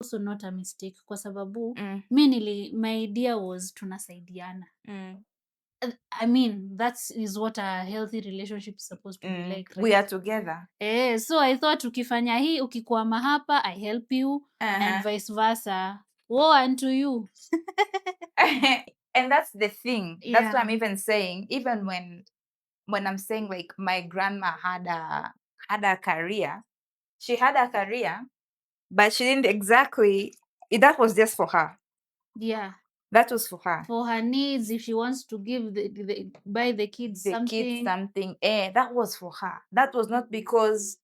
also not a mistake kwa sababu my idea was tunasaidiana. I mean, that is what a healthy relationship is supposed to be like, right? We are together. So I thought ukifanya hii, ukikwama hapa, I help you, and vice versa. Woe unto you. And that's the thing. Yeah. That's what I'm even saying. Even when I'm saying like my grandma had a career, she had a career, but she didn't exactly. That was just for her. Yeah. That was for her. For her needs, if she wants to give buy the kids something. That was for her. That was not because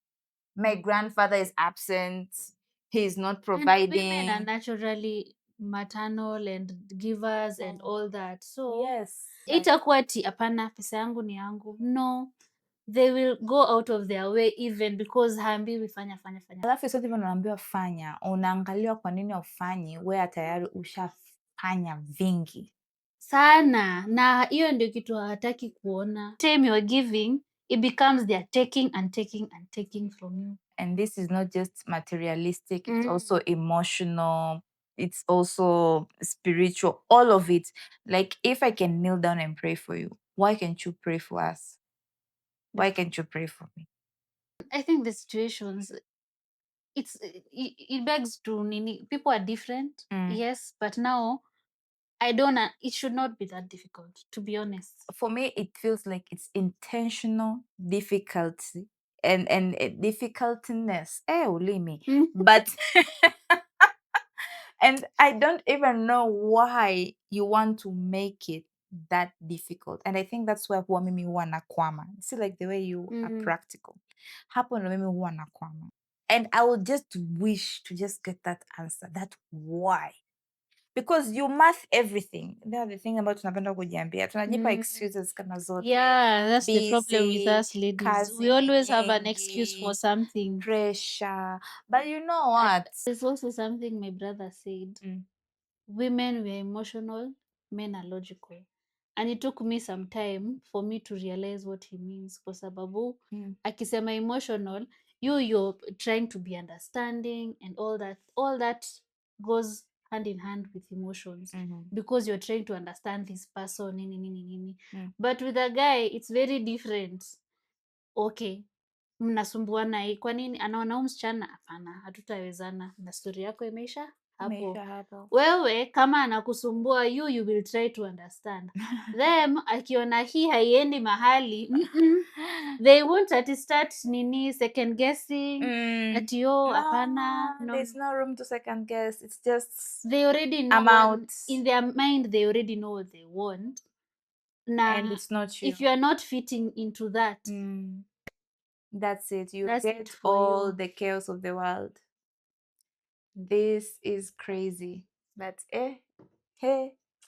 my grandfather is absent. He's not providing. And women are naturally maternal and givers and all that. So yes, itakuwa ti hapana, pesa yangu ni yangu. No, they will go out of their way even because haambiwi fanya. Alafu sio hivyo, unaambiwa fanya, unaangaliwa kwa nini ufanyi, wewe tayari ushafanya vingi sana, na hiyo ndio kitu hawataki kuona. Time you're giving, it becomes they're taking and taking and taking from you. And this is not just materialistic, it's also emotional, it's also spiritual, all of it. Like, if I can kneel down and pray for you, why can't you pray for us? Why can't you pray for me? I think the situations, it begs to people are different, yes, but now it should not be that difficult, to be honest. For me, it feels like it's intentional difficulty and difficultiness. Ulimi. But and I don't even know why you want to make it that difficult. And I think that's why huwa mimi huwa nakwama. See, like the way you are practical. Hapo ndo mimi huwa nakwama. And I would just wish to just get that answer. That why. Because you math everything. That's the thing about tunapenda kujiambia. Tunajipa excuses kama zote. Yeah, that's the problem with Busy, us ladies. kazi We always have an nyingi, excuse for something. pressure. But you know what? There's also something my brother said. Women were emotional, men are logical. And it took me some time for me to realize what he means. Kwa sababu, akisema emotional, you're trying to be understanding and all that. All that goes hand in hand with emotions. Because you're trying to understand this person, nini. But with a guy, it's very different. Okay, mnasumbuana hii, kwa nini anaona huyu msichana? Hapana, hatutawezana, na stori yako imeisha hapo. Wewe kama anakusumbua, you will try to understand them. Akiona hii haiendi mahali, they won't start second guessing ati hapana. No, there's no room to second guess. It's just They already know I'm out. In their mind, they already know what they want. And it's not you. If you are not fitting into that, that's it. You that's get it for all you. the chaos of the world. This is crazy. But hey,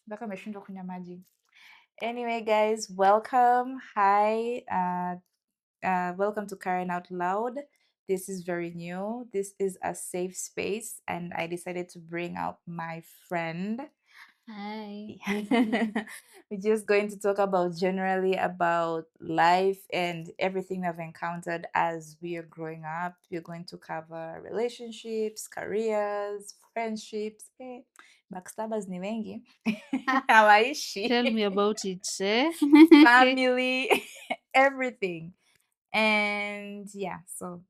mpaka ameshindwa kunywa maji. Anyway, guys, welcome. Hi. Welcome to Karen Out Loud. This is very new. This is a safe space, and I decided to bring out my friend. Hi. We're just going to talk generally about life and everything we've encountered as we are growing up. We're going to cover relationships, careers, friendships. Backstabbers ni wengi. Hawaishi. Tell me about it, Family, everything. And yeah, so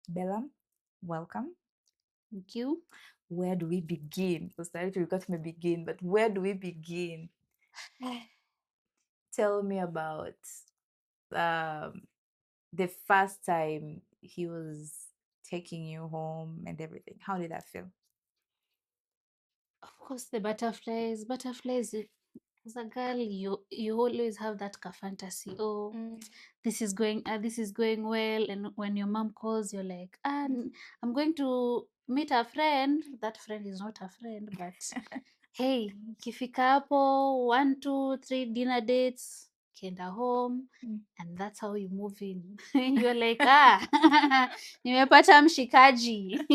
Bellum, welcome. Thank you. Where do we begin? Because we got to begin, but where do we begin? Tell me about the first time he was taking you home and everything. How did that feel? Of course, the butterflies. As a girl, you always have that fantasy. Oh, this is going well. And when your mom calls, you're like, I'm going to meet a friend. That friend is not a friend, but hey, kifika hapo 1, 2, 3 dinner dates, kienda home, and that's how you move in. You're like, nimepata mshikaji.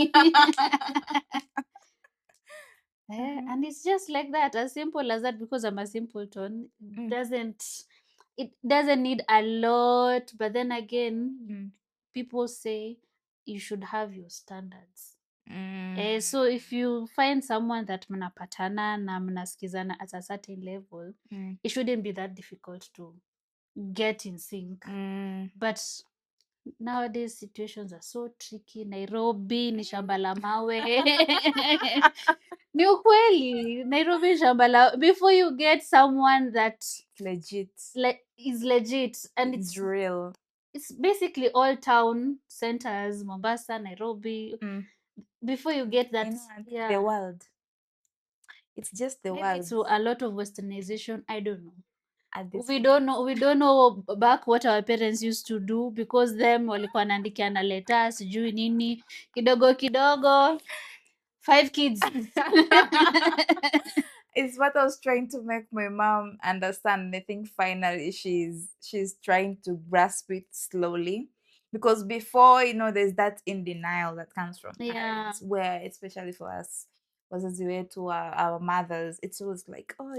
And it's just like that, as simple as that, because I'm a simpleton. It doesn't need a lot, but then again, people say you should have your standards. So if you find someone that mnapatana na mnasikizana at a certain level, it shouldn't be that difficult to get in sync. But nowadays situations are so tricky. Nairobi ni shamba la mawe. Ni ukweli, Nairobi ni shamba la, before you get someone that Legit. is legit, and It's real. it's basically all town centers, Mombasa, Nairobi. Before you get that, You know, and the yeah, world. It's just the maybe world. it's a lot of westernization. I don't know. At this We don't know. We don't know back what our parents used to do, because them walikuwa wanaandikiana letters sijui nini kidogo kidogo, 5 kids. It's what I was trying to make my mom understand. And I think finally she's trying to grasp it slowly. Because before, there's that in denial that comes from Yeah, parents, where especially for us, was as way to our mothers, it's always like, oh,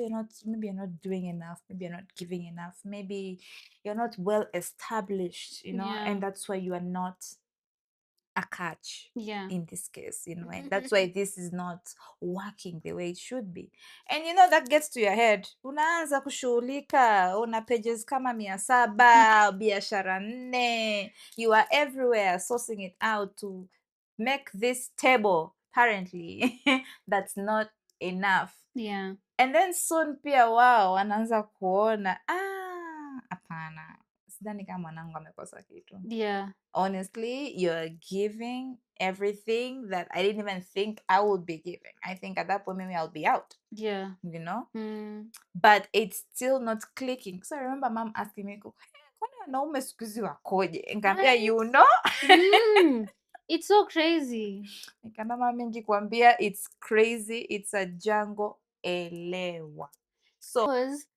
maybe you're not doing enough, maybe you're not giving enough, maybe you're not well established, yeah, and that's why you are not a catch yeah, in this case, and that's why this is not working the way it should be. And that gets to your head, unaanza kushughulika, una pages kama 700, biashara 4, you are everywhere sourcing it out to make this table currently. That's not enough. yeah, And then soon pia wao wanaanza kuona hapana, sidhani kama mwanangu amekosa kitu. yeah, Honestly, you're giving everything that I didn't even think I would be giving. I think at that point maybe I'll be out, yeah. but it's still not clicking. So I remember mom asking me, kwani wanaume siku hizi wakoje? Nikaambia, It's so crazy. nikaambia mama, nikikwambia it's crazy, it's a jungle, elewa. So Because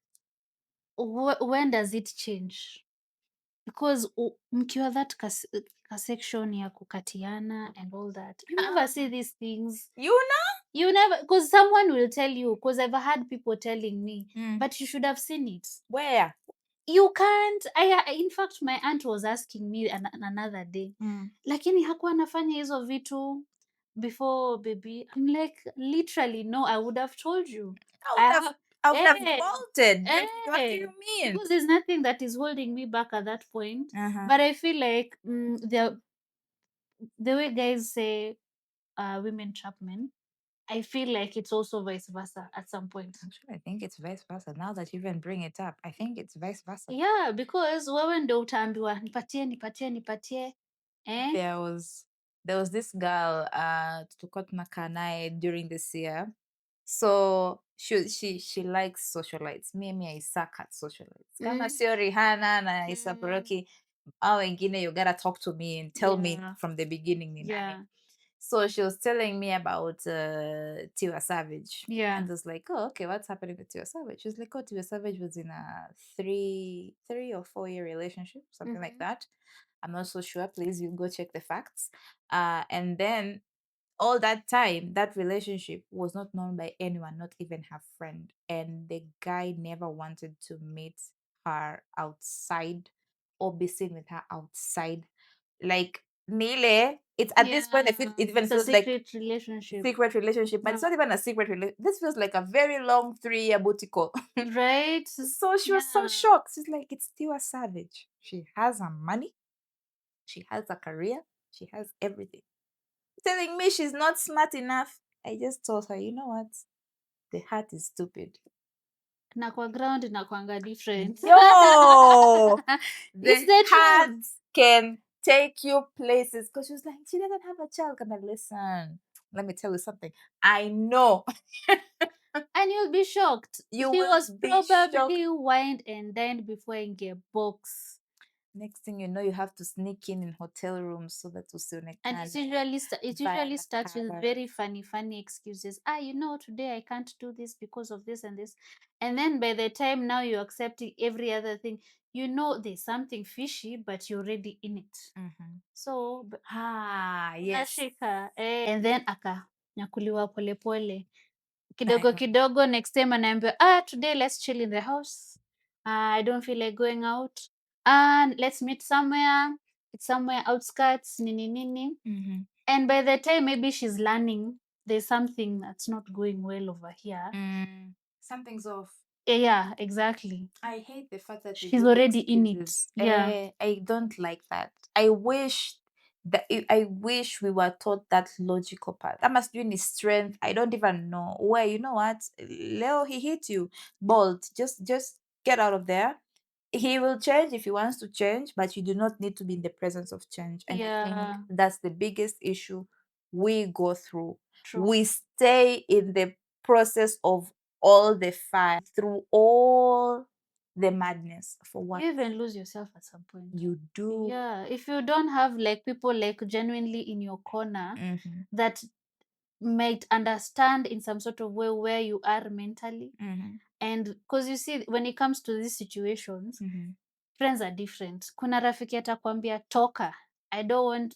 when does it change? Because mkiwa that ka section ya kukatiana and all that, you never see these things. You never, because someone will tell you, because I've had people telling me, but you should have seen it. Where? You can't. In fact, my aunt was asking me another day, lakini hakuwa anafanya hizo vitu before baby. I'm like, literally, no, I would have told you. I would have bolted. What do you mean? Because there's nothing that is holding me back at that point. But I feel like the way guys say women trap men, I feel like it's also vice versa at some point. Actually, I think it's vice versa. Now that you even bring it up, I think it's vice versa. Yeah, because wewe ndo utaambiwa nipatie nipatie nipatie. There was this girl tulikuwa tunakaa naye during this year. So she likes socialites. Mimi I suck at socialites. Kama sio Rihanna na Isa Buruki, au wengine, you gotta talk to me and tell me from the beginning ni nani. So she was telling me about Tiwa Savage. Yeah. And I was like, oh, okay, what's happening with Tiwa Savage? She was like, oh, Tiwa Savage was in a 3 or 4 year relationship, something like that. I'm not so sure. Please, you go check the facts. And then all that time, that relationship was not known by anyone, not even her friend. And the guy never wanted to meet her outside or be seen with her outside. Like, Nile, it's at this point, it even feels like secret relationship, but it's not even a secret relationship. This feels like a very long 3-year booty call. Right? So she was so shocked. She's like, it's still a savage. She has her money, she has a career, she has everything. Telling me she's not smart enough. I just told her, you know what? The heart is stupid. Na kwa ground inakwanga different. Yo! It's The the heart truth. can take you places. Because she was like, she doesn't have a child. I'm like, listen, let me tell you something. I know. And you'll be shocked. You She will was be probably shocked. wined and dined before in a box. Next thing you know, you have to sneak in hotel rooms so that usionekane. And it usually starts with very funny excuses. Today I can't do this because of this and this. And then by the time now you're accepting every other thing, there's something fishy, but you're already in it. So yes. And then nyakuliwa polepole kidogo kidogo. Next time anaambiwa today let's chill in the house. I don't feel like going out, and let's meet somewhere. It's somewhere outskirts nini nini. And by the time maybe she's learning, there's something that's not going well over here. Something's off. Yeah, exactly. I hate the fact that they She's give already in it. excuses. Yeah. I don't like that. I wish we were taught that logical part. That must be in his strength. I don't even know. Where, you know what? Leo, he hit you. Bolt. Just get out of there. He will change if he wants to change, but you do not need to be in the presence of change. And I think Yeah. that's the biggest issue we go through. True. We stay in the process of all the fire through all the madness for what You even lose yourself at some point. you do. Yeah. If you don't have like people like genuinely in your corner Mhm, that might understand in some sort of way where you are mentally. mhm, And because you see, when it comes to these situations, mhm, friends are different. Kuna rafiki atakwambia toka. I don't want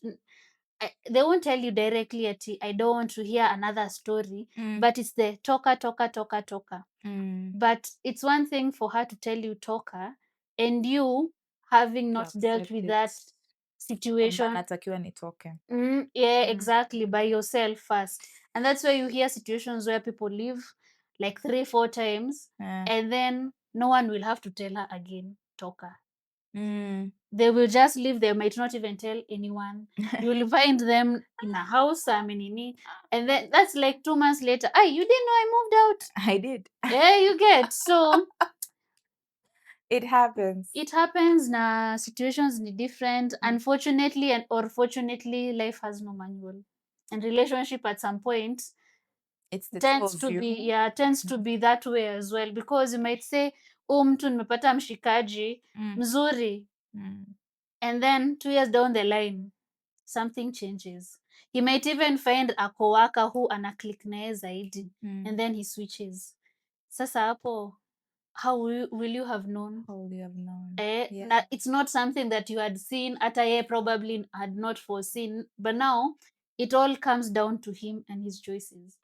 they won't tell you directly ati I don't want to hear another story, mm, but it's the toka toka toka toka. mm. But it's one thing for her to tell you toka, and you having To not dealt accept with it that kwamba situation. natakiwa nitoke. Yeah, Mm, exactly, by yourself first. And that's why you hear situations where people leave like 3 4 times, eh, and then no one will have to tell her again toka. mm. They will just leave. They might not even tell anyone. You will find them in a house, I mean, and then that's like 2 months later. Ah, you didn't know I moved out. I did. Yeah, you get. So It happens. it happens. Na situations ni different. Unfortunately and or fortunately, life has no manual. And relationship at some point It's the two tends of to you. be, yeah, tends to be that way as well, because you might say, oh, mtu nimepata mshikaji Mm, mzuri, mm, and then 2 years down the line something changes. He might even find a coworker who ana click naye zaidi, mm. and then he switches. Sasa hapo, how will you have known? How would you have known? Yeah. It's not something that you had seen, hata ye probably had not foreseen, but now it all comes down to him and his choices.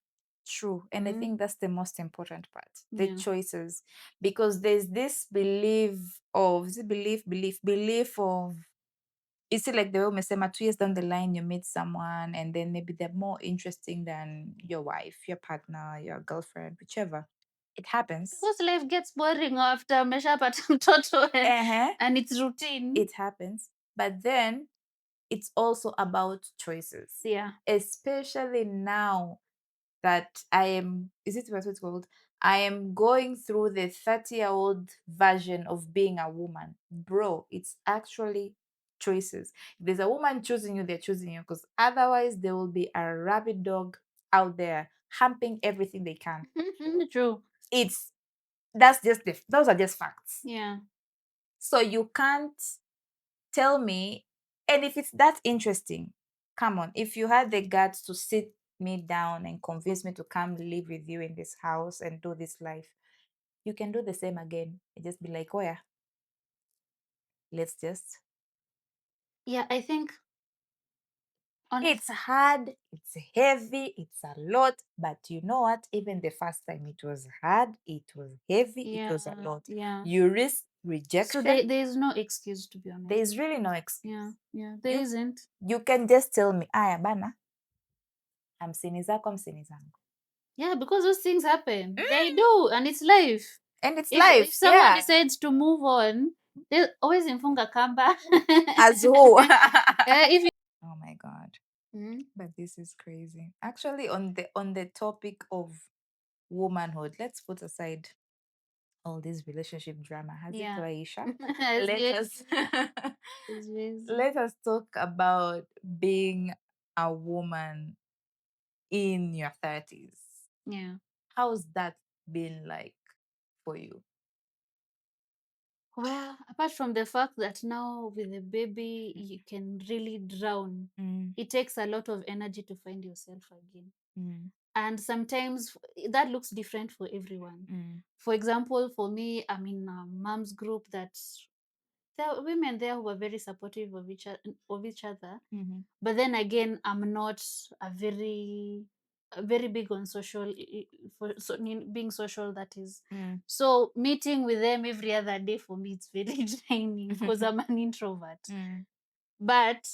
True. And I Mm. think that's the most important part. The Yeah. choices. Because there's this is it belief of, is it like the way umesema 2 years down the line you meet someone and then maybe they're more interesting than your wife, your partner, your girlfriend, whichever. It happens. Because life gets boring after ameshapata mtoto Uh-huh. and it's routine. It happens. But then it's also about choices. Yeah. Especially now that is it what it's called? I am going through the 30-year-old version of being a woman. Bro, it's actually choices. If there's a woman choosing you, they're choosing you because otherwise there will be a rabid dog out there humping everything they can. True. Those are just facts. Yeah. So you can't tell me, and if it's that interesting, come on, if you had the guts to sit me down and convince me to come live with you in this house and do this life, you can do the same again and just be like, oh yeah, let's just. Yeah, I think It's hard, it's heavy, it's a lot, but you know what? Even the first time it was hard, it was heavy, it was a lot. Yeah. You risk So rejection. there's no excuse, to be honest. There's really no excuse. Yeah, there You isn't. you can just tell me, aya bana, hamsini zako hamsini zangu. Yeah, because those things happen. They do, and it's life. And it's If life, someone yeah. decides to move on, they always imfunga kamba. As who? If you, Oh my god. Mm, But this is crazy. Actually, on the topic of womanhood, let's put aside all this relationship drama. Has it yeah. Aisha? Yes, Let yes, us yes. let us talk about being a woman in your 30s. Yeah. How's that been like for you? Well, apart from the fact that now with the baby you can really drown, Mm, it takes a lot of energy to find yourself again. mm, And sometimes that looks different for everyone. mm, For example, for me, I'm in a mom's group that there are women there who are very supportive of each other. mhm, But then again, I'm not very big on social for being social, that is. mm. So meeting with them every other day for me it's very draining because I'm an introvert. Mm, But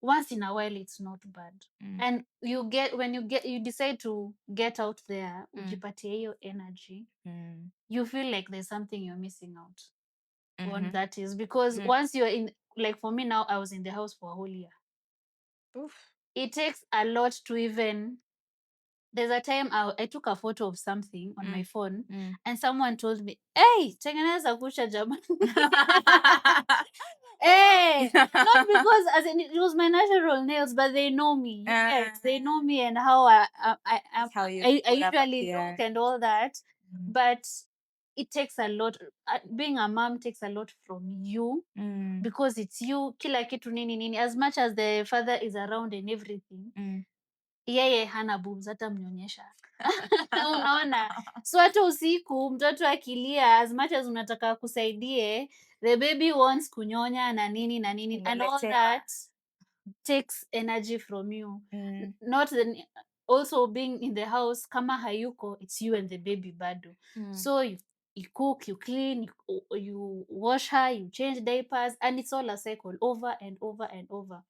once in a while it's not bad. And when you decide to get out there, ujipatie hiyo energy, you feel like there's something you're missing out. What that is, because once you're in, like for me now, I was in the house for a whole year. Oof. It takes a lot to even. There's a time I took a photo of something on my phone, and someone told me, "Hey, tengeneza kucha jamani." Hey, not because as in it was my natural nails, but they know me. Yes, they know me and how How you I put up usually here. look and all that. But it takes a lot. Being a mom takes a lot from you, because it's you. Kila kitu nini nini. As much as the father is around and everything, yeye hana boobs, hata mnyonyesha. Unaona, so hata usiku mtoto akilia, as much as unataka kusaidie, the baby wants kunyonya na nini na nini, and all that takes energy from you. Not the, also being in the house, kama hayuko, it's you and the baby bado. So you cook, you clean, you wash her, you change diapers, and it's all a cycle over and over and over.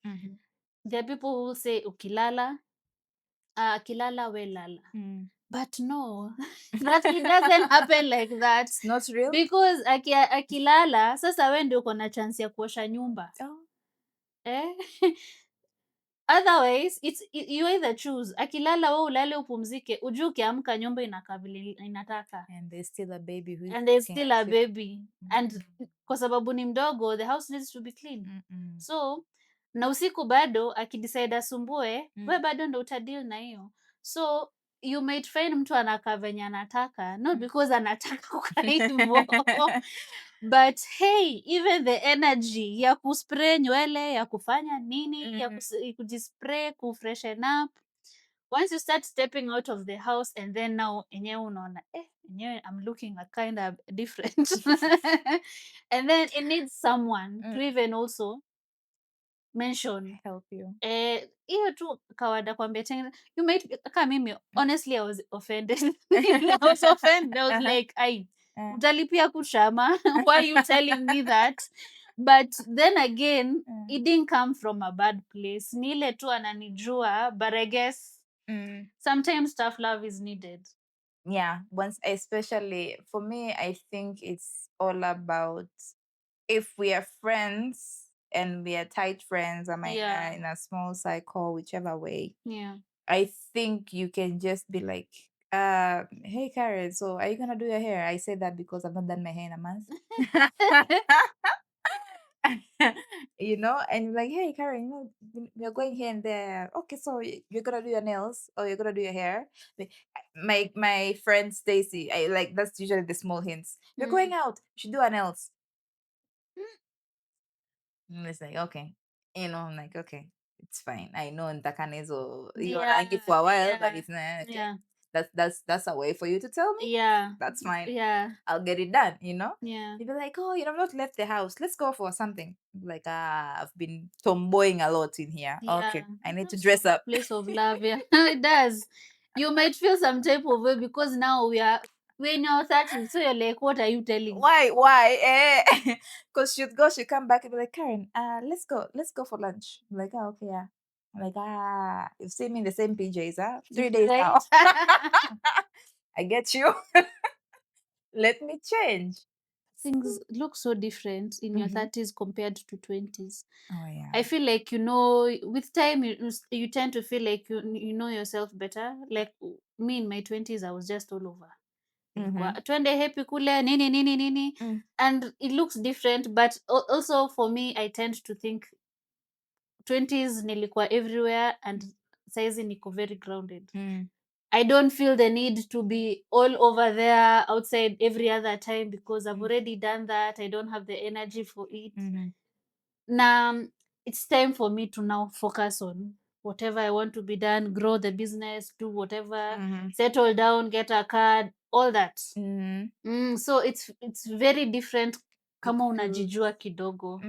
There are people who say ukilala, akilala we lala. But no, that it doesn't happen like that. It's not real. Because akilala, sasa we ndio uko na chance ya kuosha nyumba. Eh? Otherwise, you either choose. Akilala we ulale upumzike, ujue ukiamka nyumba inakaa vile inataka. And there's still a baby who is And there's looking still at a you. baby. And kwa sababu ni mdogo, the house needs to be clean. So, na usiku bado akidecide asumbue, we bado ndo utadeal na hiyo. So, you might find mtu anakaa venye anataka, not because anataka kukaa hivyo. But hey, even the energy ya kuspray nywele, ya kufanya nini, ya kujispray, kufreshen up. Once you start stepping out of the house, and then now enyewe unaona, enyewe I'm looking a kind of different. And then it needs someone to even also mention, Help you. hiyo tu kawaida kwambia tena, you might, kama mimi, honestly I was offended. I was offended. I was like, ai, utalipia kushama. Why are you telling me that? But then again, it didn't come from a bad place. Ni ile tu ananijua, but I guess sometimes tough love is needed. Yeah, especially for me, I think it's all about, if we are friends and we are tight friends, am I in a small cycle, whichever way. Yeah. I think you can just be like, hey Karen, so are you gonna do your hair? I say that because I've not done my hair in a month. You know, and you're like, hey Karen, you know, we're going here and there. Okay, so you're gonna do your nails or you're gonna do your hair. My friend Stacy, I like, that's usually the small hints. We're going out, you should do our nails. And it's like, okay, you know, I'm like, okay, it's fine. I know Ntakanezo, you're angry for a while, but it's not okay. Yeah. That's a way for you to tell me. Yeah. That's fine. Yeah. I'll get it done, you know? Yeah. You'd be like, oh, you know, I've not left the house. Let's go for something. Like, I've been tomboying a lot in here. Okay, I need to dress up. Place of love, yeah. It does. You might feel some type of way because now we're in our 30s, so you're like, what are you telling me? Why? Because she'd come back and be like, Karen, let's go for lunch. I'm like, oh, okay, yeah. I'm like, you've seen me in the same PJs, huh? 3 days now. I get you. Let me change. Things look so different in your 30s compared to 20s. Oh yeah. I feel like, you know, with time you tend to feel like you know yourself better. Like me in my 20s, I was just all over. Twende happy kule nini nini nini, and it looks different, but also for me, I tend to think 20s nilikuwa everywhere, and saizi niko very grounded. I don't feel the need to be all over there outside every other time because I've already done that. I don't have the energy for it. Now it's time for me to now focus on whatever I want to be done, grow the business, do whatever, settle down, get a card, all that. So it's very different kama unajijua kidogo.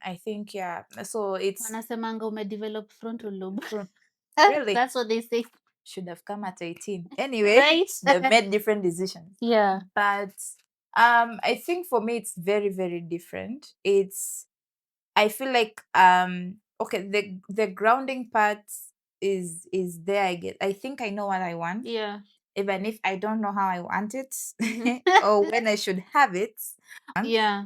I think, yeah. So it's Wanasemanga umedevelop frontal lobe. really, That's what they say. should have come at 18. Anyway, Right? they've made different decisions. Yeah. But I think for me it's very, very different. I feel like okay, the grounding part is there. I think I know what I want, Yeah. even if I don't know how I want it Mhm. or when I should have it. Yeah,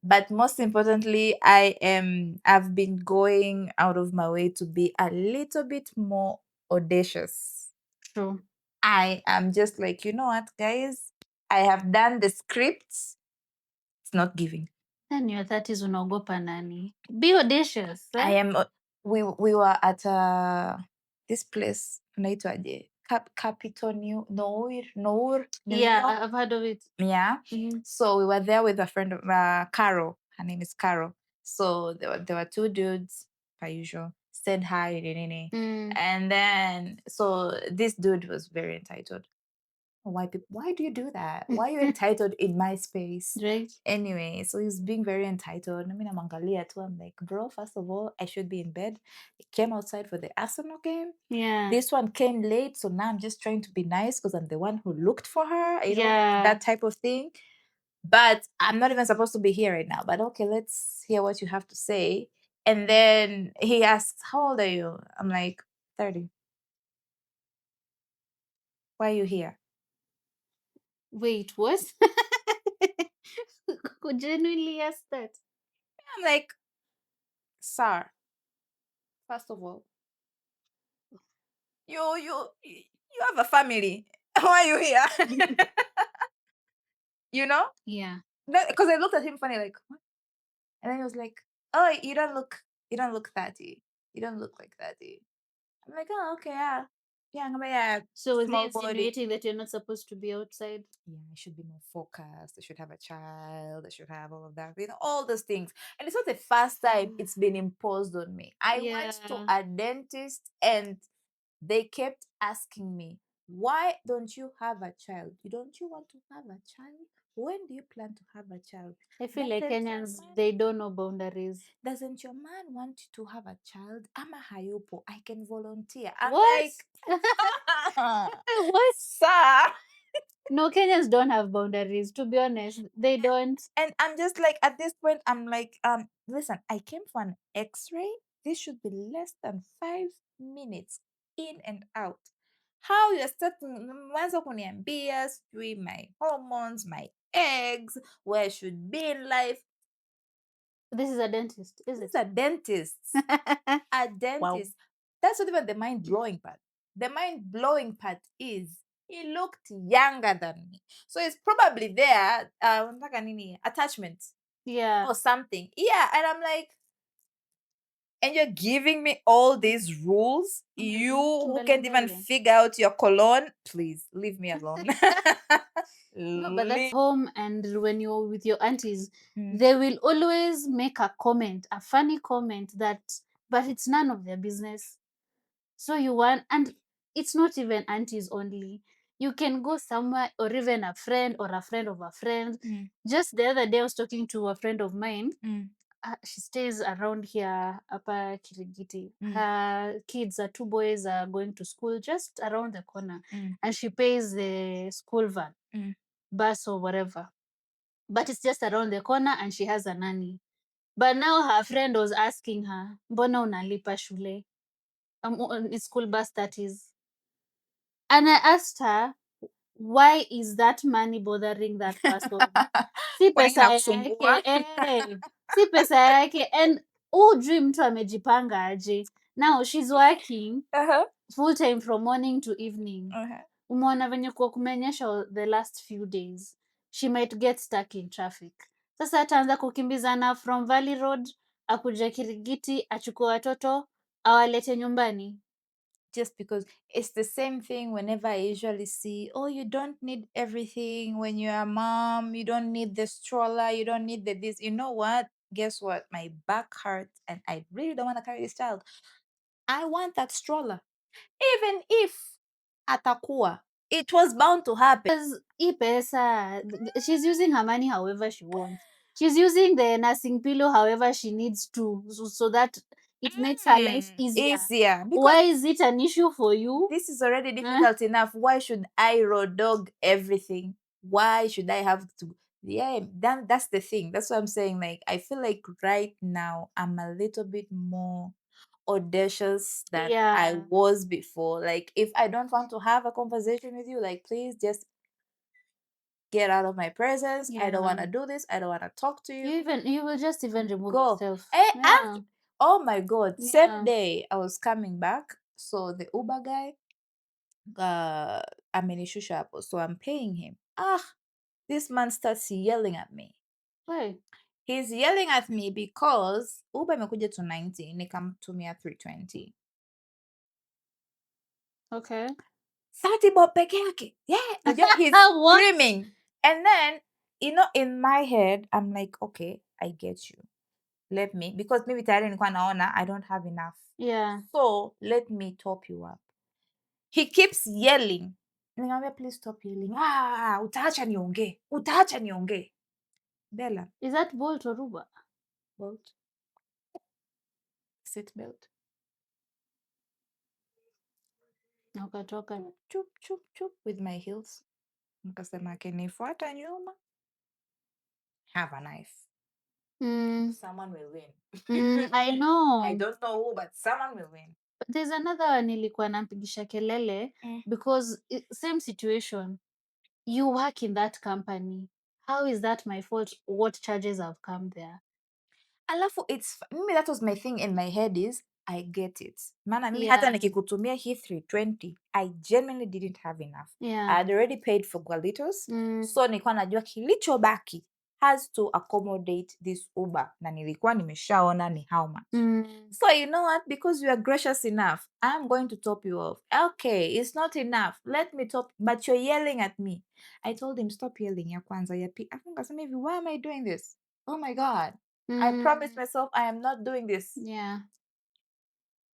But most importantly, I've been going out of my way to be a little bit more audacious. true. I am just like, you know what, guys? I have done the script. It's not giving. Then your 30s unaogopa nani? Be audacious, I eh? am. We were at this place. Unaitwaje? Capitol Nour, New Yeah, York. I've heard of it. Yeah. Mhm. So we were there with a friend of Carol. Her name is Carol. So there were two dudes, per usual. Said hi, nene. Mm. And then so this dude was very entitled. Why people? Why do you do that? Why are you entitled in my space? Right? Anyway, so he's being very entitled. I mean, namwangalia too. I'm like, bro, first of all, I should be in bed. I came outside for the Arsenal game. Yeah. This one came late, so now I'm just trying to be nice because I'm the one who looked for her, Yeah. that type of thing. But I'm not even supposed to be here right now. But okay, let's hear what you have to say. And then he asks, how old are you? I'm like, 30. Why are you here? Wait, what? Could genuinely ask that. I'm like, sir, first of all, you have a family. Why are you here? You know? Yeah. Because I looked at him funny, like, what? And then he was like, oh, you don't look 30. You don't look like 30. I'm like, oh, okay, yeah. Yeah, yeah, So was he small body. insinuating that you're not supposed to be outside? Yeah, I should be more focused. I should have a child. I should have all of that. All those things. And it's not the first time it's been imposed on me. I went to Yeah. a dentist and they kept asking me, why don't you have a child? Don't you want to have a child? When do you plan to have a child? I feel like Doesn't your Kenyans, man they don't know boundaries. doesn't your man want you to have a child? I'm a hayupo. I can volunteer. I'm What? like, What? sir. No, Kenyans don't have boundaries. To be honest, they don't. And I'm just like, at this point, I'm like, listen, I came for an x-ray. This should be less than 5 minutes in and out. How you're starting mwanzo kuniambia sijui my hormones, my eggs, where I should be in life. This is a dentist, is This is it? a dentist. A Wow. dentist. That's not even the mind blowing part. The mind blowing part is he looked younger than me. So it's probably there, unataka nini, attachment Yeah. or something. Yeah. And I'm like, and you're giving me all these rules? You who can't even Mbele. figure out your cologne? Please leave me alone. No, but that's Leave. home, and when you're with your aunties, Mm, they will always make a comment, a funny comment that, but it's none of their business. So you want, and it's not even aunties only. You can go somewhere, or even a friend or a friend of a friend. mm, Just the other day, I was talking to a friend of mine. mm, She stays around here, Upper Kirigiti. mm, Her kids, her two boys, are going to school just around the corner, mm, and she pays the school van, mm. bus or whatever. But it's just around the corner, and she has a nanny. But now her friend was asking her, "Mbona unalipa shule? On school bus, that is." And I asked her, why is that money bothering that person? Si Kwa nini pesa nakusumbua? yake, si pesa yake. And hujui mtu amejipanga aje. Now she's working Uh-huh. full time from morning to evening. Uh-huh. Umeona venye kuwa kumenyesha the last few days. She might get stuck in traffic. Sasa ataanza kukimbizana from Valley Road, akuja Kirigiti, achukue watoto, awalete nyumbani. Just because it's the same thing whenever I usually see, oh, you don't need everything when you're a mom, you don't need the stroller, you don't need the this. You know what? Guess what? My back hurts and I really don't want to carry this child. I want that stroller. Even if atakuwa, it was bound to happen. Because hii pesa, she's using her money however she wants. She's using the nursing pillow however she needs to, so that it makes her life easier. Easier because Why is it an issue for you? this is already Eh? difficult enough. Why should I road dog everything? Why should I have to? Yeah, that's the thing. That's what I'm saying. Like, I feel like right now I'm a little bit more audacious that I Yeah. was before. Like, if I don't want to have a conversation with you, like, please just get out of my presence. I don't want Yeah. to do this. I don't want to talk to you. You will just even remove Go. yourself. After, Yeah. oh my God, same Yeah. day I was coming back. So the Uber guy, amenishusha hapo. So I'm paying him. This man starts yelling at me. Why? He's yelling at me because Uber imekuja to 90, nikamtumia 320. Okay. 30 bob peke yake. Yeah, unajua he's What? screaming. And then, in my head, I'm like, okay, I get you. Let me, because maybe tayari nilikuwa naona I don't have enough. Yeah. So, let me top you up. He keeps yelling. Nikamwambia, please stop yelling. Utaacha niongee. Utaacha niongee. Bella, Is that Bolt or Uber? Bolt, seat belt. Ukatoka. Chup, chup, chup with my heels. Nikasema akinifuata nyuma, have a knife. Mm. Someone will win. I I know. don't know who, but someone will win. But there's another one nilikuwa nampigisha kelele because same situation. You work in that company. How is that my fault? What charges have come there? Alafu mimi, that was my thing in my head is I get it. Maana mimi hata Yeah. nikikutumia hii 320, I genuinely didn't have enough. I Yeah. had already paid for Gualitos. Mm. So nilikuwa najua kilichobaki has to accommodate this Uber na nilikuwa nimeshaona ni how much. So you know what? Because you are gracious enough, I'm going to top you off. Okay, it's not enough. Let me top, but you're yelling at me. I told him, stop yelling ya kwanza ya pili. Akasema hivi, why am I doing this? Oh my God. I promised myself I am not doing this. Yeah.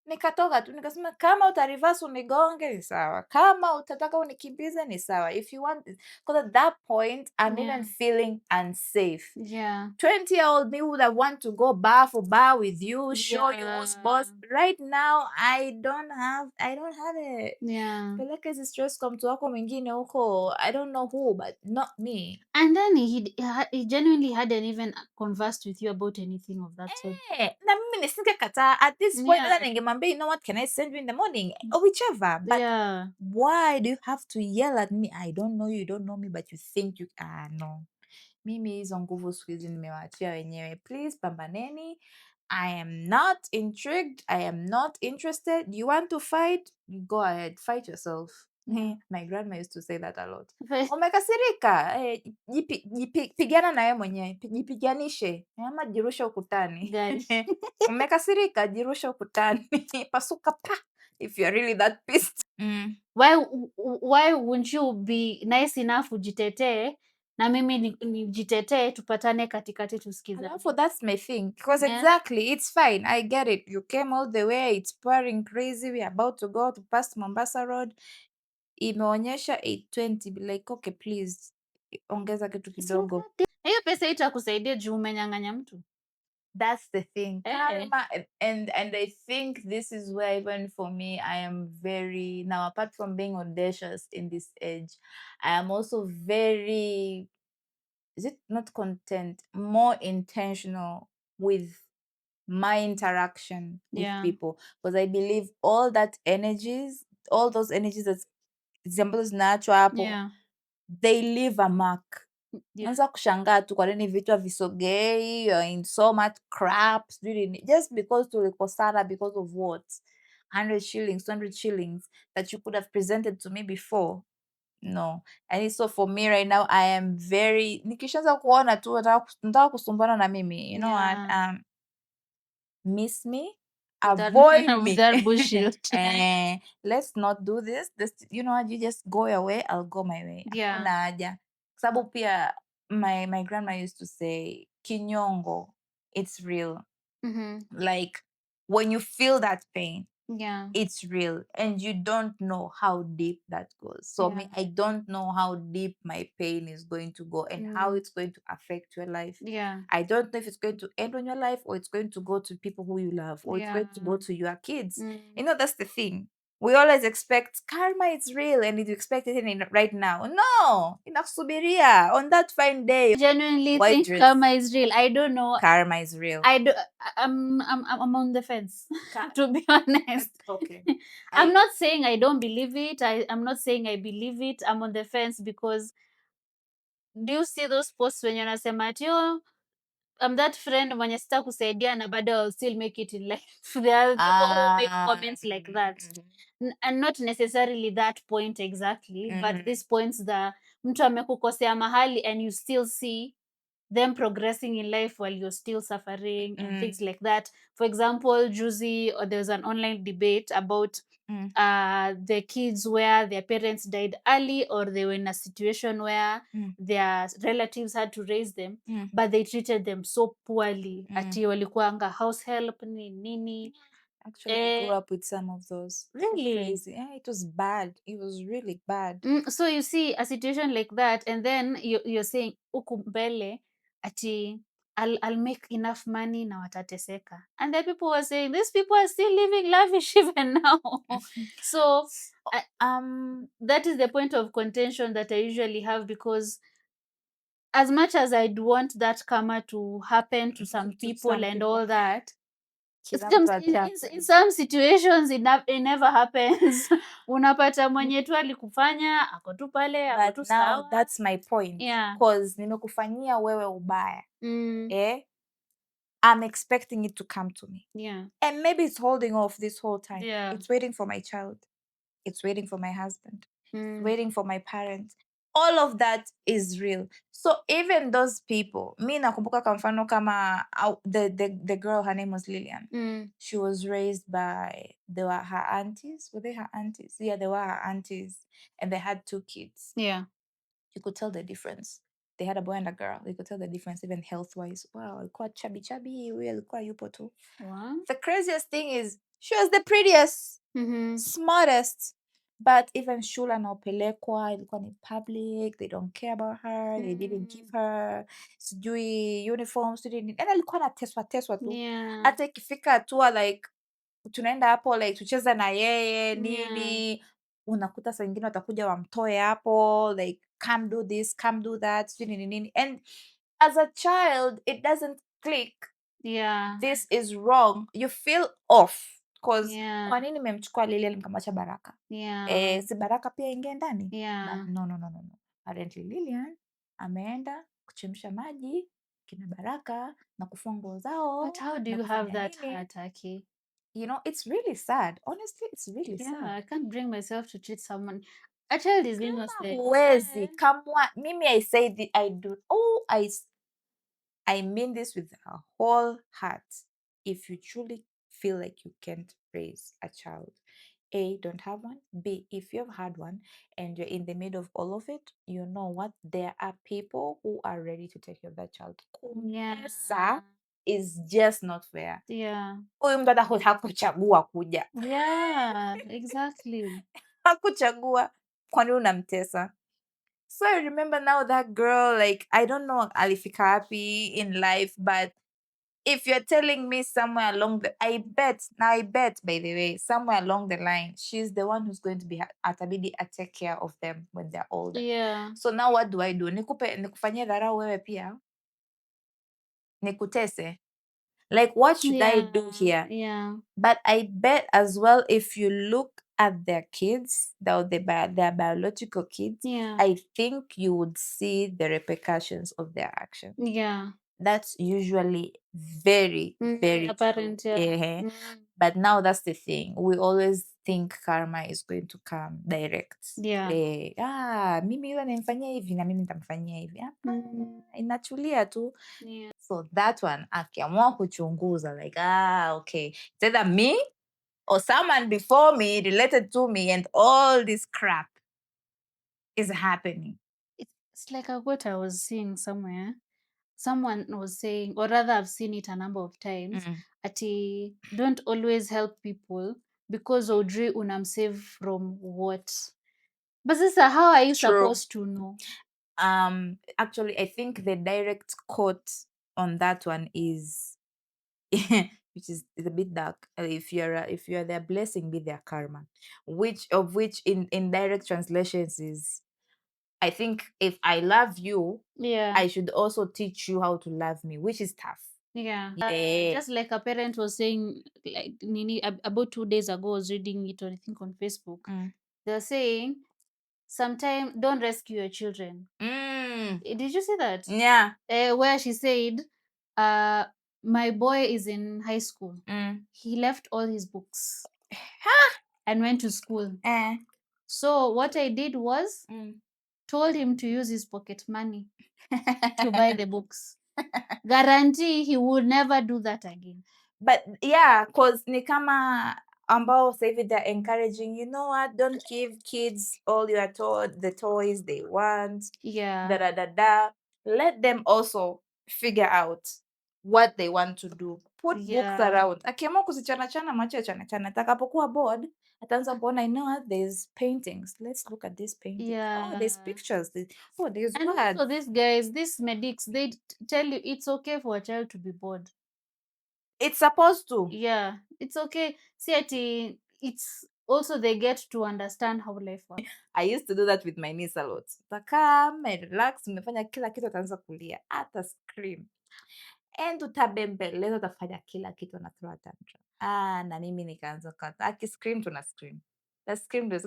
Nikatoka tu nikasema kama utarivasi unigonge ni sawa. Kama utataka unikimbize ni sawa. If you want, because at that point I'm even feeling unsafe. Yeah. 20-year-old me would have want to go bar for bar with you, show you who's boss. Right now I don't have it. Yeah. Peleka hizi stress kwa mtu wako mwingine huko. I don't know who, but not me. And then he genuinely hadn't even conversed with you about anything of that sort. Na mimi nisingekataa. At this point, Yeah. ningemwambia, you know what, can I send you in the morning? Or whichever. But Yeah. why do you have to yell at me? I don't know you don't know me, but you think you... no. Mimi hizo nguvu siku hizi nimewaachia wenyewe. Please, pambaneni. I am not intrigued. I am not interested. You want to fight? Go ahead. Fight yourself. My grandma used to say that a lot. Umekasirika, pigana na wewe mwenyewe, jipiganishe ama jirushe ukutani. Umekasirika, jirushe ukutani. Pasuka pa, if you're really that pissed. Why wouldn't you be nice enough ujitetee na mimi nijitetee, tupatane katikati tusikizane? Alafu, that's my thing, because exactly, it's fine, I get it. You came all the way, it's pouring crazy, we're about to go to past Mombasa Road. Imeonyesha 8:20, be like, okay, please ongeza kitu kidogo. Hiyo pesa itakusaidia juu umenyang'anya mtu. That's the thing. Karma, and I think this is where, even for me, I am very, now apart from being audacious in this age, I am also very, is it not content, more intentional with my interaction with people, because I believe all those energies that examples nacho hapo, they leave a mark. Unaweza kushangaa tu kwa nini vitu havisogei, you're in so much crap, just because tulikosana because of what? 100 shillings, 200 shillings that you could have presented to me before. No. And so for me right now, I am very, nikishaanza kuona tu nataka kusumbana na mimi, you know what? Miss me, avoid me. That bullshit. Let's not do this. You know what? You just go your way, I'll go my way. Hakuna haja. Sababu pia my grandma used to say, kinyongo, it's real. Like, when you feel that pain, it's real, and you don't know how deep that goes. So me, I don't know how deep my pain is going to go and how it's going to affect your life. I don't know if it's going to end on your life, or it's going to go to people who you love, or it's going to go to your kids. You know, that's the thing. We always expect karma is real and you expect it right now. No, inakusubiria on that fine day. Genuinely White think dress. karma is real. I don't know. Karma is real. I'm on the fence, to be honest. Okay. I'm not saying I don't believe it. I'm not saying I believe it. I'm on the fence because do you see those posts when wanasema ati oh, I'm that friend mwenye sita kusaidia na bado I'll still make it in life. There are people who make comments like that. And not necessarily that point exactly, but these points that mtu amekukosea mahali and you still see them progressing in life while you're still suffering and things like that. For example, juzi, or there was an online debate about the kids where their parents died early or they were in a situation where their relatives had to raise them, but they treated them so poorly. Ati walikuanga house help nini. Actually, I grew up with some of those. Really? Crazy. Yeah, it was bad. It was really bad. So you see a situation like that, and then you're saying huku mbele ati I'll make enough money na watateseka, and the people were saying these people are still living lavish even now. So that is the point of contention that I usually have, because as much as I'd want that karma to happen to some people and all that, in some situations it never happens. Unapata mwenye tu alikufanya ako tu pale, ako tu sawa. Now that's my point. Yeah. Because nimekufanyia wewe ubaya. I'm expecting it to come to me. Yeah. And maybe it's holding off this whole time. Yeah. It's waiting for my child. It's waiting for my husband. Waiting for my parents. All of that is real. So even those people, mi nakumbuka kwa mfano kama the girl, her name was Lillian. She was raised by, they were her aunties. Were they her aunties? Yeah, they were her aunties. And they had 2 kids. Yeah. You could tell the difference. They had a boy and a girl. You could tell the difference even health-wise. Wow, alikuwa chubby chubby, huyu alikuwa yupo tu. Wow. The craziest thing is she was the prettiest, smartest. But even shule anaopelekwa ilikuwa ni public, they don't care about her, they didn't give her sijui uniform, sijui nini. And alikuwa anateswa tu. Yeah. Hata ikifika hatua like tunaenda hapo like tucheza na yeye nini, unakuta saa ingine watakuja wamtoe hapo like come do this, come do that, sijui nini nini. And as a child it doesn't click. Yeah. This is wrong. You feel off. Cause Yeah. kwa nini memchukua Lilian mkamwacha Baraka? Yeah. Si Baraka pia ingia ndani? Yeah. But no. Apparently Lilian ameenda kuchemsha maji kina Baraka na kufua nguo zao. But how do na you have kufanya that nini. heart, Aki? You know, it's really sad. Honestly, it's really Yeah, sad. I can't bring myself to treat someone. A child is innocent. Huwezi. Kama mimi I say I do. Oh, I mean this with a whole heart. If you truly feel like you can't raise a child, A, don't have one. B, if you've had one and you're in the middle of all of it, you know what? There are people who are ready to take care of that child. Yeah. Is just not fair. Yeah. Huyu mtu hata hakuchagua kuja. Yeah, exactly. Hakuchagua. Kwani unamtesa? So I remember now that girl, like, I don't know alifika wapi in life, but if you're telling me somewhere along I bet, by the way, somewhere along the line, she's the one who's going to be atabidi take care of them when they're older. Yeah. So now what do I do? Nikufanyie dharau wewe pia? Nikutese? Like, what should I do here? Yeah. But I bet as well, if you look at their kids, their biological kids, Yeah. I think you would see the repercussions of their actions. Yeah. That's usually very, very apparent. true. Yeah. But now that's the thing. We always think karma is going to come direct. Yeah. Mimi yule nimfanyia hivi na mimi nitamfanyia hivi. Inatulia tu. Yeah. So that one akiamua kuchunguza like okay, it's either me or someone before me related to me and all this crap is happening. It's like a quote I was seeing somewhere. Someone was saying, or rather I've seen it a number of times, ati don't always help people because ujui unamsave from what. But sasa, how are you supposed to know? Actually, I think the direct quote on that one is which is a bit dark. If you're their blessing, be their karma. Which in direct translations is, I think if I love you, Yeah. I should also teach you how to love me, which is tough. Yeah. Yeah. Just like a parent was saying, like Nini, about 2 days ago, I was reading it on, I think, on Facebook. They're saying, sometimes don't rescue your children. Did you see that? Yeah. Where she said, my boy is in high school. He left all his books and went to school. So what I did was told him to use his pocket money to buy the books. Guarantee he would never do that again. But yeah, cause ni kama ambao sasa hivi they're encouraging, you know what, don't give kids all your the toys they want. Yeah. Da da da da. Let them also figure out what they want to do. Put books Yeah. around. Akiamua kuzichana chana, mwache chana chana. Atakapokuwa bored, ataanza kuona, you know what, there's paintings. Let's look at these paintings. Oh, there's Yeah. pictures. Oh, there's And words. also these guys, these medics, they tell you it's okay for a child to be bored. It's supposed to. Yeah, it's okay. See, it's also they get to understand how life works. I used to do that with my niece a lot. Utakaa relax, umefanya kila kitu, ataanza kulia, ata scream. And utabembeleza, utafanya kila kitu, ana throw a tantrum. Na mimi nikaanza kata. Akiscream tuna scream. The scream is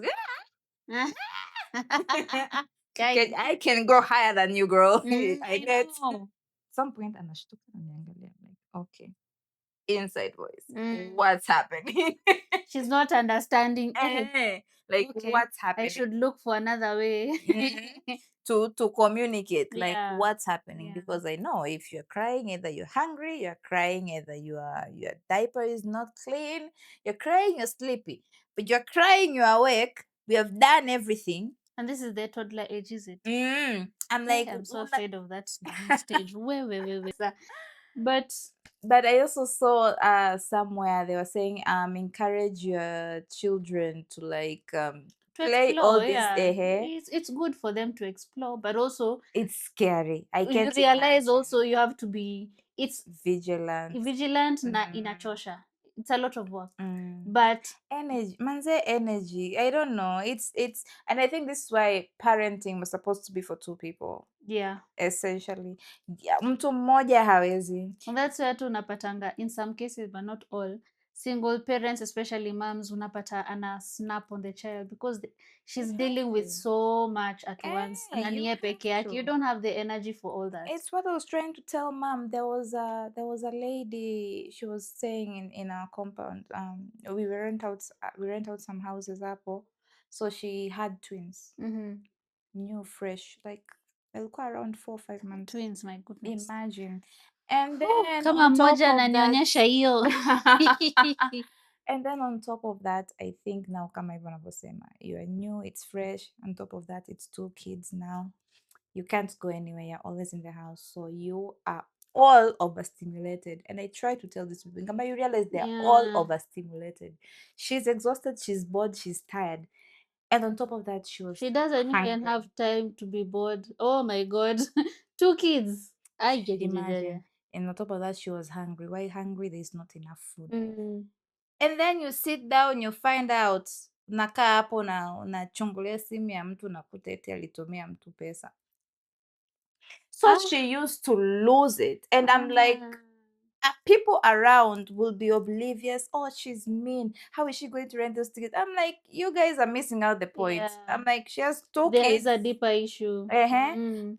Guys, I can go higher than you, girl. I get. know. Some point anashtuka ananiangalia, I'm like, okay. Inside voice. Mm. What's happening? She's not understanding. Like, Okay, what's I happening? should look for another way. To communicate, like, Yeah. what's happening. Yeah. Because I know if you're crying, either you're hungry, you're crying, either your diaper is not clean, you're crying, you're sleepy, but you're crying, you're awake, we have done everything. And this is the toddler age, is it? I'm Hey, like, I'm so afraid of that stage. Wait. But But I also saw somewhere they were saying encourage your children to like to play all explore, this. yeah, it's good for them to explore, but also It's scary. I you can't realize imagine. also you have to be Vigilant. na inachosha. It's a lot of work. Mm. But Energy, manze, energy. I don't know. It's and I think this is why parenting was supposed to be for two people. yeah, Essentially. Yeah, mtu mmoja hawezi. and that's where tu unapatanga in some cases, but not all, single parents, especially moms, unapata ana snap on the child because she's dealing with so much at once. Na You ni yeye peke have yake. You to. don't have the energy for all that. It's what I was trying to tell mom. There was a lady, she was staying in our compound. We rent out some houses hapo. So she had twins. New fresh, like walikuwa around 4 or 5 months. Twins, my goodness. Imagine. And then Kama on top mmoja of that, ananionyesha hiyo. and then on top of that, I think now kama hivyo navyosema, you are new, it's fresh. On top of that, it's 2 kids now. You can't go anywhere, you're always in the house. So you are all overstimulated. And I try to tell these people, Kama, you realize they're all Yeah. overstimulated. She's exhausted, she's bored, she's tired. And on top of that, She doesn't even hungry. have time to be bored. Oh my god. 2 kids. Ay, Imagine. And on top of that, she was hungry. Why hungry? There's not enough food. Mm. And then you sit down, you find out, nakaa hapo na unachungulia simu ya mtu nakuta eti alitumia mtu pesa. So she used to lose it. And I'm like, people around will be oblivious. Oh, she's mean. How is she going to rent those tickets? I'm like, you guys are missing out the point. Yeah. I'm like, she has 2 There kids. is a deeper issue.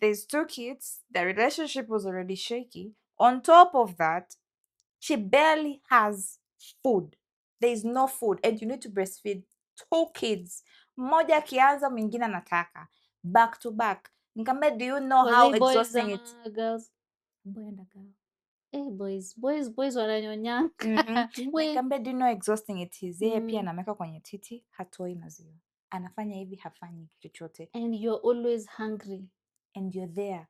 There's 2 kids. The relationship was already shaky. On top of that, she barely has food. There is no food, and you need to breastfeed 2 kids. Mmoja akianza mwingine anataka. Back to back. Nikamwambia, do you know Was how it boys exhausting ama it? girls? Boy and a girl. Boys wananyonyanga. Nikamwambia, do you know how exhausting it is? Yeye pia Mm. anameka kwenye titi, hatoi maziwa. Anafanya hivi, hafanyi chochote. And you're always hungry. And you're there,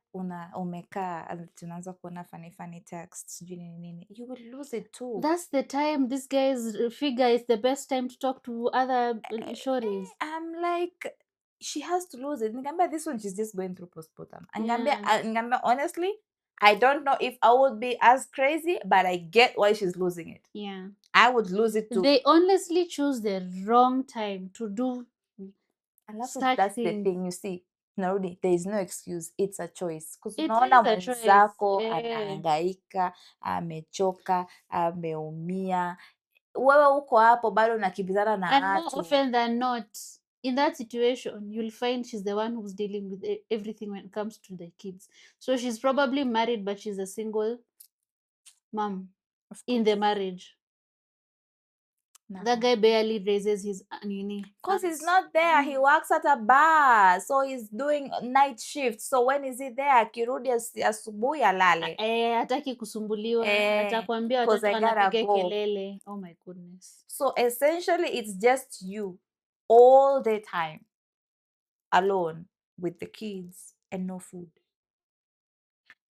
umekaa, tunaanza kuona funny texts, sijui nini nini. You will lose it too. That's the time this guys figure is the best time to talk to other shorties. I'm like, she has to lose it. Nikamwambia, this one she's just going through postpartum. Nikamwambia, honestly, I don't know if I would be as crazy, but I get why she's losing it. Yeah. I would lose it too. They honestly choose the wrong time to do Alafu such that's the things. thing, you see, Narudi, there is no excuse, it's a choice. Because It unaona is a choice. mwenzako Eh. anahangaika, amechoka, ameumia, wewe uko hapo bado unakimbizana na And more watu. often than not, in that situation, you'll find she's the one who's dealing with everything when it comes to the kids. So she's probably married, but she's a single mom Of in the course. marriage. That Nah. guy barely raises his Because he's hands. not there, he works at a bar, so he's doing night shift. So when is he there? Akirudi asubuhi alale. Hataki kusumbuliwa, Eh, atakwambia because watoto I gotta wanapiga go. kelele. Oh my goodness. So essentially, it's just you all the time alone with the kids and no food.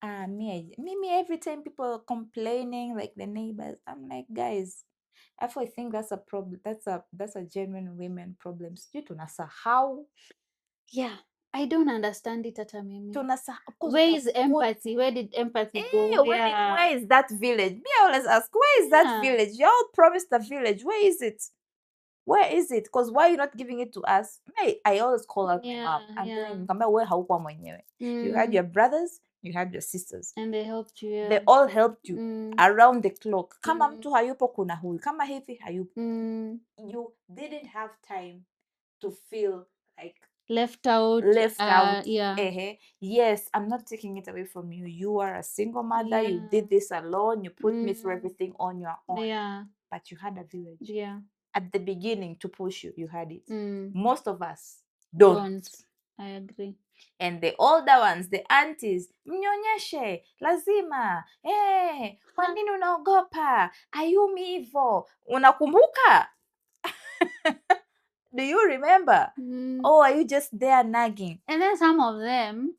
Me, every time people are complaining, like the neighbors, I'm like, guys, I think that's a problem. That's a genuine women problem. Sijui tunasahau, Yeah, I don't understand it hata mimi. tunasahau because Where is utakuta empathy? Where did empathy go? Yeah. where is that village? Me, I always ask, where is that Yeah. village? Y'all promised a village. Where is it? Where is it? Because why are you not giving it to us? I always call out my mom. Yeah, I'm telling yeah. him, "Kamba, wewe haukuwa mwenyewe. You had Mm, your brothers, you had your sisters. and they helped you, yeah. They all helped you Mm, around the clock. Kama mm, mtu hayupo kuna huyu. Kama hivi hayupo. mm. You didn't have time to feel like Left out. left out. Yeah, Yes, I'm not taking it away from you. You are a single mother. You yeah. did this alone. You put me through Mm, everything on your own. yeah, But you had a village. yeah. At the beginning to push you, you had it. Mm, Most of us don't. don't. I agree. And the older ones, the aunties, mnyonyeshe, lazima, kwa Huh. nini unaogopa? Ayumi hivo. Unakumbuka? Do you remember? Mm. Oh, are you just there nagging? And then some of them,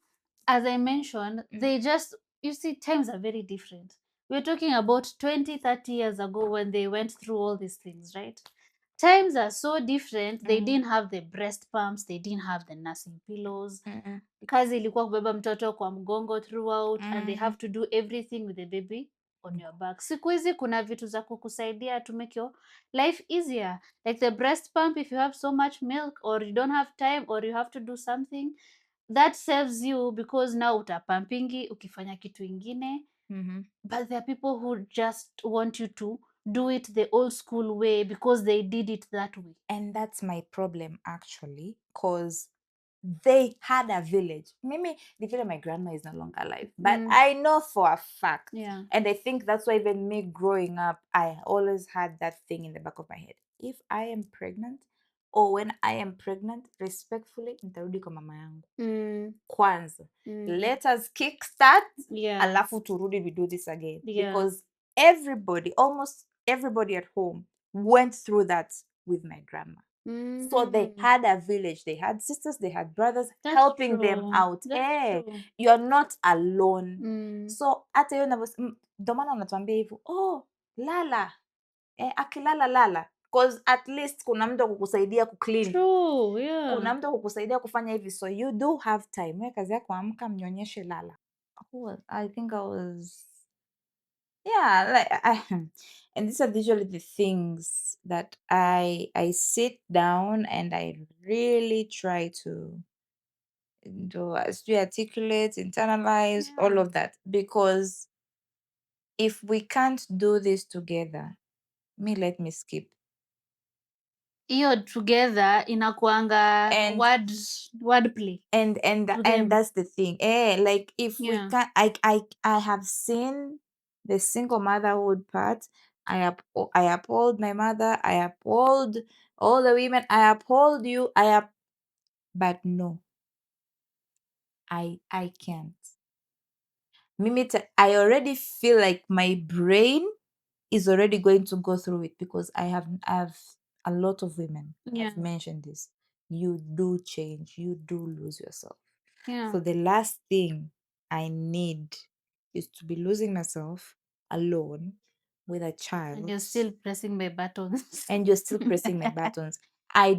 as I mentioned, Mm. they just, you see, times are very different. We're talking about 20, 30 years ago when they went through all these things, right? Times are so different. They Mhm. didn't have the breast pumps, they didn't have the nursing pillows. Mm-mm. Kazi ilikuwa kubeba mtoto kwa mgongo throughout, and they Mm. have to do everything with the baby on your back. Siku hizi kuna vitu za kukusaidia to make your life easier, like the breast pump. If you have so much milk or you don't have time or you have to do something, that saves you, because now utapampingi ukifanya kitu ingine. Mhm. But there are people who just want you to do it the old school way because they did it that way. And that's my problem actually, because they had a village. Maybe the village my grandma is no longer alive, but Mm, I know for a fact, yeah. and I think that's why even me growing up, I always had that thing in the back of my head. If I am pregnant, or when I am pregnant, respectfully, nitarudi kwa mama yangu. Mm, Kwanza, mm, let us kickstart, yeah. alafu turudi we do this again. Yeah. Because everybody, almost everybody at home went through that with my grandma. So they Mm, had a village. They had sisters, they had brothers that's helping them true. out. That's true. You're not alone. Mm, So hata hiyo ndio maana wanatuambia hivyo, oh, lala. Akilala lala. Because at least kuna mtu wa kukusaidia kuclean. true, Kuna yeah. mtu wa kukusaidia kufanya hivi. So you do have time. Wewe kazi yako amka, mnyonyeshe, lala. I think I was, yeah, like and these are usually the things that I sit down and I really try to do, as you articulate, internalize all Yeah. of that, because if we can't do this together, let me skip. Hiyo together inakuanga And wordplay to and them. that's the thing. Like if we Yeah. can't, I have seen the single motherhood part. I uphold my mother. I uphold all the women. I uphold you. But no, I can't. I already feel like my brain is already going to go through it, because I have a lot of women Yeah. have mentioned this. You do change. You do lose yourself. Yeah. So the last thing I need is to be losing myself alone with a And child, you're still pressing my buttons. and you're still pressing my buttons. I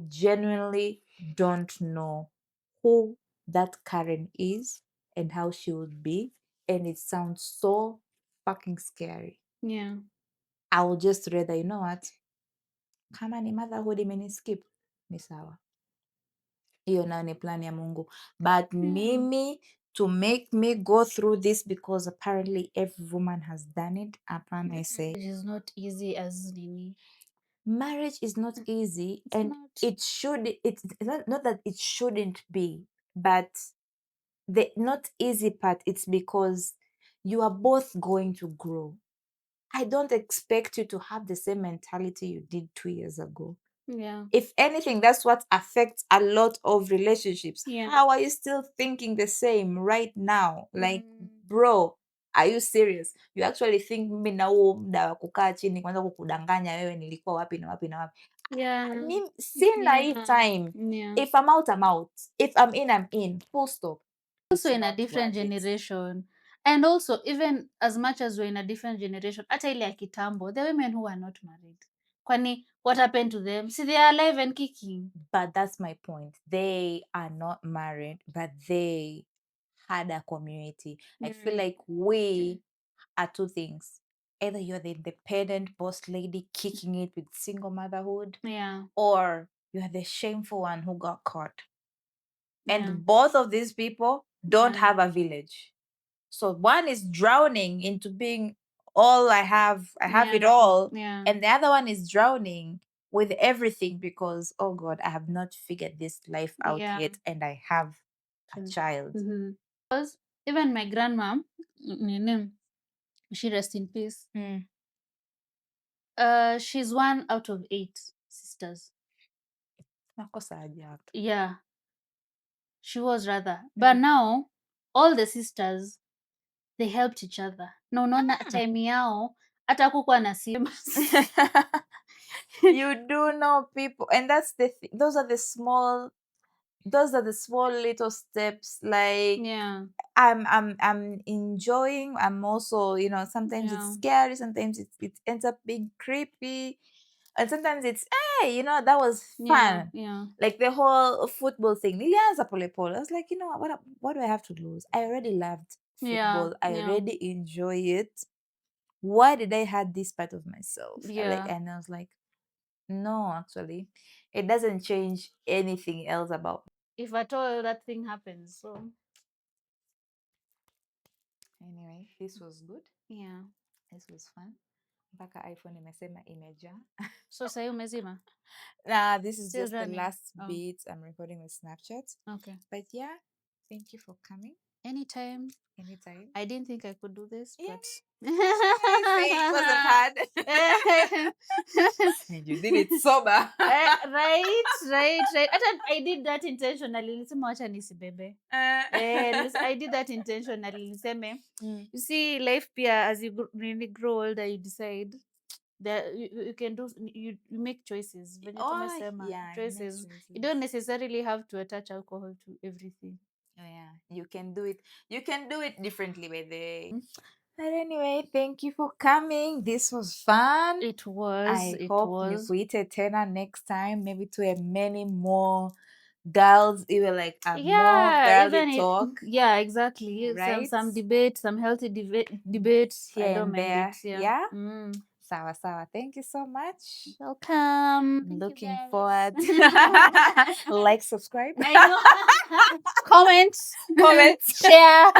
genuinely don't know who that Karen is and how she would be and it sounds so fucking scary. Yeah. I will just rather, you know what, kama ni motherhood imeniskip ni sawa, hiyo nayo ni plan ya Mungu, but mimi to make me go through this because apparently every woman has done it, upon I say It is not easy as Nini. marriage is not easy, and not. it's not that it shouldn't be, but the not easy part, it's because you are both going to grow. I don't expect you to have the same mentality you did 2 years ago. Yeah. If anything, that's what affects a lot of relationships. Yeah. How are you still thinking the same right now? Like, Mm. bro, are you serious? You actually think mimi na huo muda wa kukaa chini kwanza kukudanganya wewe nilikuwa wapi na wapi na wapi? Yeah. Sina hii time. Yeah. If I'm out, I'm out. If I'm in. Full stop. Also It's in a not different worth it. generation. And also, even as much as we're in a different generation, hata ile ya kitambo, the women who are not married. Kwani, what happened to them? See, they are alive and kicking. But that's my point. They are not married, but they had a community. I feel like we are two things. Either you're the independent boss lady kicking it with single motherhood, Yeah. or you're the shameful one who got caught. And Yeah. both of these people don't Yeah. have a village. So one is drowning into being all I have it all. Yeah. And the other one is drowning with everything because, oh God, I have not figured this life out Yeah. yet, and I have a child. Because even my grandma, Nini, she rest in peace. She's one out of 8 sisters. Nakosa aje hapo. Yeah, she was rather. But now, all the sisters, they helped each other. Na unaona time yao, hata kukuwa na simu. You do know people, and that's those are the small little steps. Like, Yeah. I'm enjoying. I'm also, sometimes it's scary, sometimes it ends up being creepy, and sometimes it's, hey, that was fun. Yeah. Like the whole football thing. Nilianza pole pole. I was like, what do I have to lose? I already loved football. I already enjoy it. Why did I had this part of myself? And I was like, no, actually, it doesn't change anything else about me. If at all that thing happens. So Anyway, this was good. yeah. This was fun. Mpaka iPhone imesema imejaa. So sahi umezima? Nah, this is Still just running. the last Oh. bit I'm recording with Snapchat. Okay. But yeah, thank you for coming. Anytime. I didn't think I could do this, but Say it wasn't hard. And you did it sober. Right. I did that intentionally. Nilisema wacha nisibebe. I did that intentionally. Niseme, you see, life pia, as you really grow older, you decide that you can do, you make choices. Venye tumesema, choices. You don't necessarily have to attach alcohol to everything. Oh yeah, you can do it. You can do it differently by the way. But anyway, thank you for coming. This was fun. It was. I hope nikuite tena next time, maybe to many more girls, even like a more girly talk. Yeah, exactly. Right? Some debate, some healthy debates. Here I don't and mind there. it. Yeah. Sawa sawa. Thank you so much. Welcome. Looking forward. Like, subscribe. I know. Comment. Comment. Share.